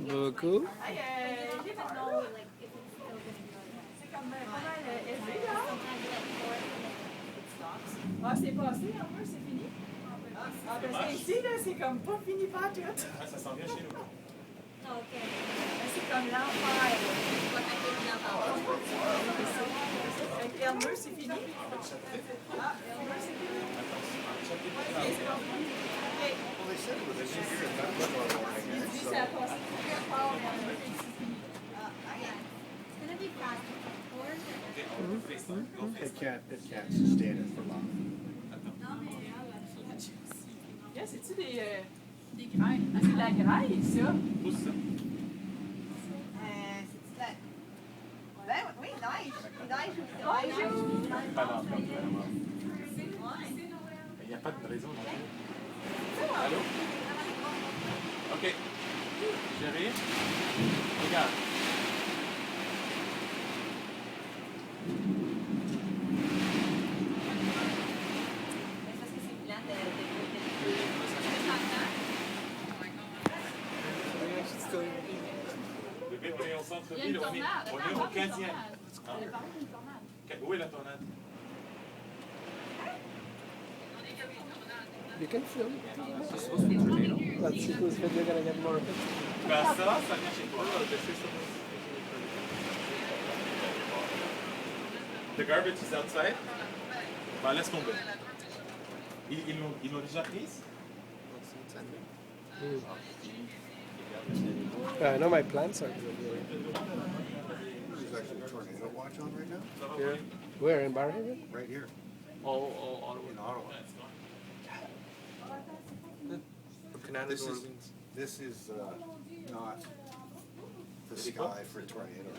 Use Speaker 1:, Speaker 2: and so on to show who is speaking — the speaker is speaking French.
Speaker 1: beaucoup.
Speaker 2: Ah, c'est passé un peu, c'est fini? Ah, parce que ici, là, c'est comme pas fini pas tout.
Speaker 3: Ah, ça s'en vient chez nous.
Speaker 2: OK. C'est comme l'enfer. Elmer, c'est fini? Ah, Elmer, c'est fini? OK, c'est bon. OK.
Speaker 4: Well, they said it was a severe thunderstorm warning,
Speaker 2: Il
Speaker 4: right?
Speaker 2: dit
Speaker 4: So,
Speaker 2: ça a passé très fort, mais Elmer, c'est fini.
Speaker 4: it can't sustain it for long.
Speaker 2: Yeah, c'est-tu des grailles? Ah, c'est de la graille, ça?
Speaker 3: Pousse ça.
Speaker 5: C'est-tu la... Ben oui, neige.
Speaker 3: Pas dans le temps, vraiment. Il n'y a pas de raison non plus. Allô? OK. J'arrive. Regarde. Bébé, on est au centre-ville. On est au 15e. Où est la tornade?
Speaker 1: You can film. Let's see who's video gonna get more.
Speaker 3: Ben ça vient chez toi. The garbage is outside. Ben laisse tomber. Ils l'ont déjà prise?
Speaker 1: I know my plants are good.
Speaker 4: There's actually a tornado watch on right now,
Speaker 1: Yeah. Where in Barhaven?
Speaker 4: right here
Speaker 1: All
Speaker 4: in Ottawa. This is not the sky for tornadoes.